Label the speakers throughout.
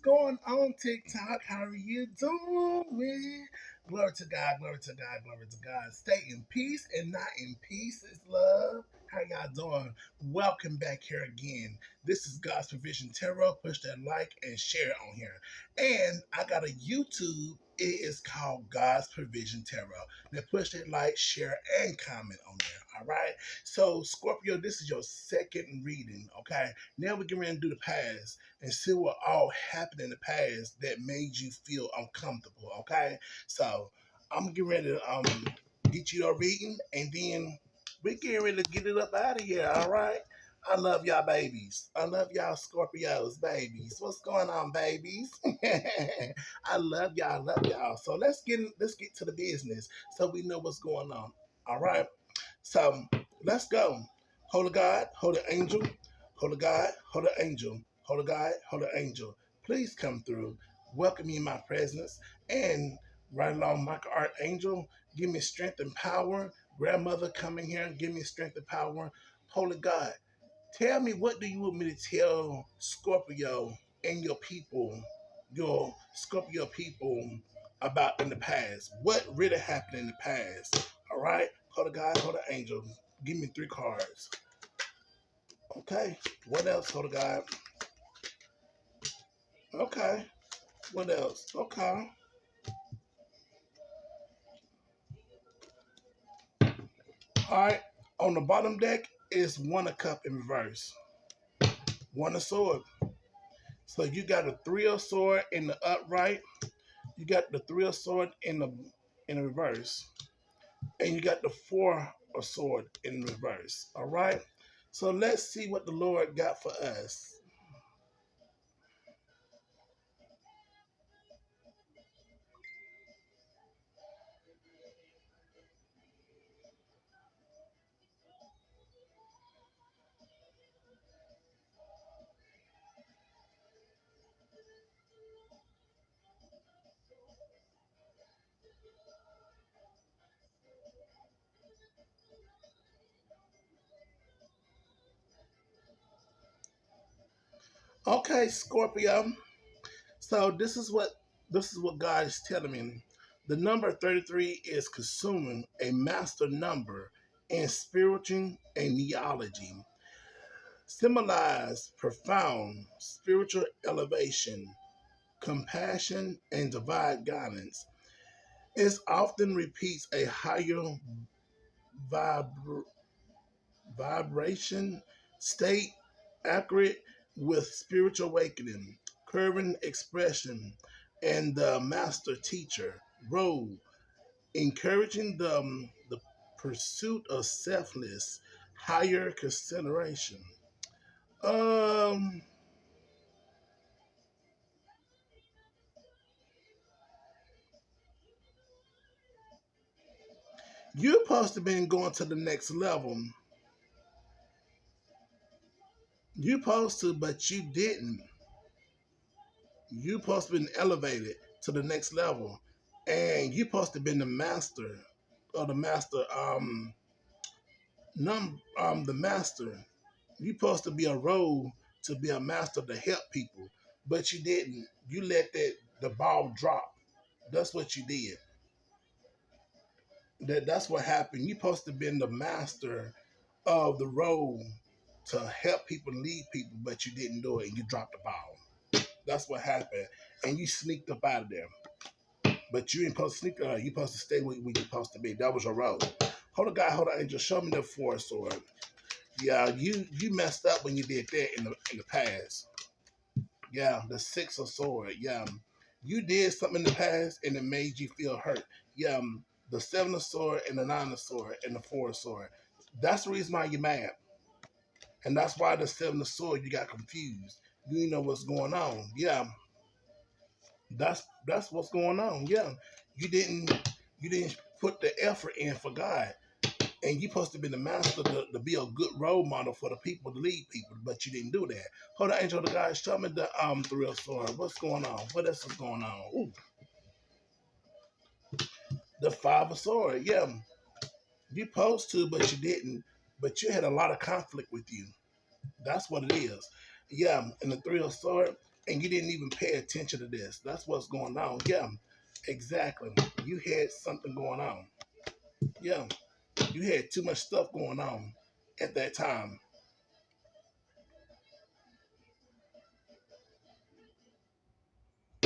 Speaker 1: going on, TikTok? How are you doing? Glory to God, glory to God, glory to God. Stay in peace and not in pieces, love. How y'all doing? Welcome back here again. This is God's Provision Tarot. Push that like and share it on here. And I got a YouTube. It is called God's Provision Tarot. Now push that like, share, and comment on there. All right. So Scorpio, this is your second reading. Okay. Now we're getting ready to do the past and see what all happened in the past that made you feel uncomfortable. Okay. So I'm getting ready to get you a reading, and then we get ready to get it up out of here. All right. I love y'all babies. I love y'all Scorpios babies. What's going on, babies? I love y'all. I love y'all. So let's get to the business so we know what's going on. All right. So let's go. Holy God, holy angel, holy God, holy angel, holy God, holy angel. Please come through. Welcome me in my presence. And right along, Michael Archangel, give me strength and power. Grandmother coming here and give me strength and power. Holy God, tell me, what do you want me to tell Scorpio and your Scorpio people about in the past? What really happened in the past? All right, hold a God, hold an angel. Give me 3 cards. Okay, what else? Hold a God. Okay, what else? Okay. All right, on the bottom deck is One of Cup in reverse. One of Sword. So you got a Three of Sword in the upright. You got the Three of Sword in the reverse, and you got the Four of Sword in reverse. All right. So let's see what the Lord got for us. Okay, Scorpio. So this is what God is telling me. The number 33 is consuming, a master number in spiritual and neology. Symbolize profound spiritual elevation, compassion, and divine guidance. It often repeats a higher vibr- vibration state, accurate with spiritual awakening, curving expression, and the master teacher role, encouraging the pursuit of selfless, higher consideration. Um, you're supposed to be going to the next level. You supposed to, but you didn't. You supposed to be elevated to the next level, and you supposed to be the master or the master the master. You supposed to be a role to be a master to help people, but you didn't. You let the ball drop. That's what you did. That's what happened. You supposed to be the master of the role to help people and lead people, but you didn't do it, and you dropped the ball. That's what happened, and you sneaked up out of there. But you ain't supposed to sneak out. You supposed to stay where you're supposed to be. That was your role. Hold on, guy. Hold on, angel. Show me the Four Sword. Yeah, you messed up when you did that in the past. Yeah, the Six of Sword. Yeah, you did something in the past and it made you feel hurt. Yeah, the Seven of Sword and the Nine of Sword and the Four of Sword. That's the reason why you're mad, and that's why the Seven of Sword you got confused. You didn't know what's going on. Yeah, that's what's going on. Yeah, you didn't put the effort in for God, and you supposed to be the master to be a good role model for the people to lead people, but you didn't do that. Hold on, angel of the God, show me the thrill sword. What's going on? What else is going on? Ooh, the Five of Sword. Yeah, you supposed to, but you didn't. But you had a lot of conflict with you. That's what it is. Yeah, and the Three of Sword. and you didn't even pay attention to this. That's what's going on. Yeah, exactly. You had something going on. Yeah, you had too much stuff going on at that time.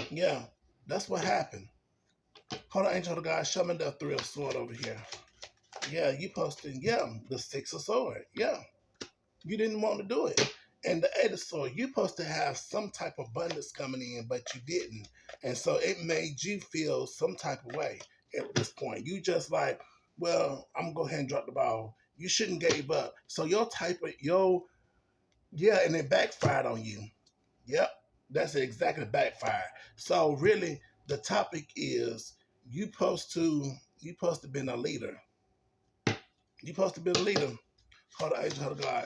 Speaker 1: Yeah, that's what happened. Hold on, Angel of God, show me the three of sword over here. Yeah, you posted, yeah, the six of sword. Yeah, you didn't want to do it. And the eight of sword, you're supposed to have some type of abundance coming in, but you didn't. And so it made you feel some type of way at this point. You just like, well, I'm gonna go ahead and drop the ball. You shouldn't gave up. So your type of yeah, and it backfired on you. Yep, that's exactly backfire. So really, the topic is you supposed to be a leader. You supposed to be a leader. Hold on, angel, hold on, God.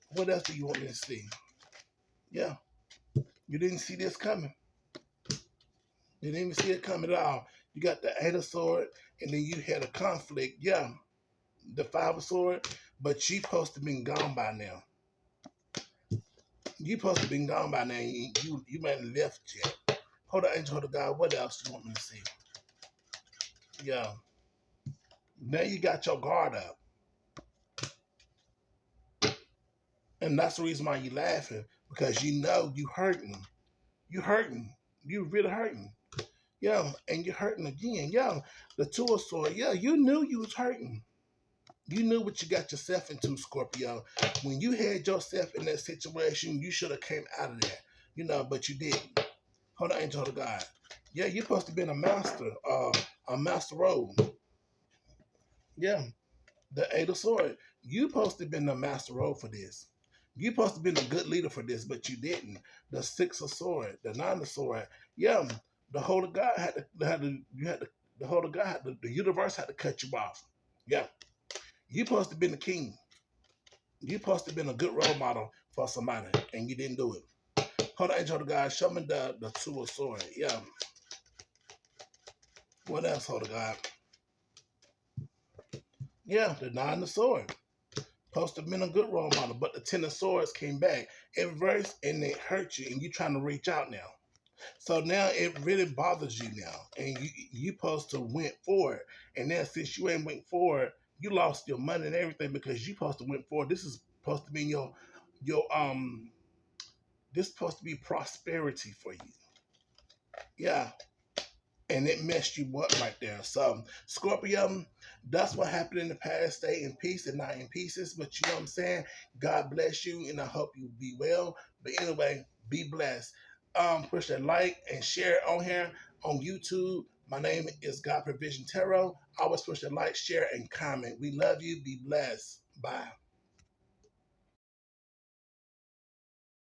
Speaker 1: What else do you want me to see? Yeah, you didn't see this coming. You didn't even see it coming at all. You got the eight of sword, and then you had a conflict. Yeah, the five of sword, but you supposed to been gone by now. You supposed to been gone by now. You might have left yet. Hold on, angel, hold on, God. What else do you want me to see? Yeah. Now you got your guard up. And that's the reason why you laughing. Because you know you hurting. You hurting. You really hurting. Yeah. And you're hurting again. Yeah. The two of swords. Yeah, you knew you was hurting. You knew what you got yourself into, Scorpio. When you had yourself in that situation, you should have came out of that. But you didn't. Hold on, angel of God. Yeah, you're supposed to be a master role. Yeah. The eight of sword. You supposed to been the master role for this. You supposed to been a good leader for this, but you didn't. The six of sword, the nine of sword. Yeah, the whole of God had to you had to the whole of God the universe had to cut you off. Yeah, you supposed to been the king. You supposed to been a good role model for somebody, and you didn't do it. Hold on, angel of God, show me the two of sword. Yeah. What else, hold of God? Yeah, the nine of sword. Supposed to have been a good role model, but the Ten of Swords came back in reverse and it hurt you, and you trying to reach out now. So now it really bothers you now, and you supposed to went forward, and then since you ain't went forward, you lost your money and everything because you supposed to went forward. This is supposed to be your this is supposed to be prosperity for you. Yeah, and it messed you up right there. So, Scorpio, that's what happened in the past. Stay in peace and not in pieces. But you know what I'm saying? God bless you, and I hope you be well. But anyway, be blessed. Push that like and share on here on YouTube. My name is God Provision Tarot. Always push that like, share, and comment. We love you. Be blessed. Bye.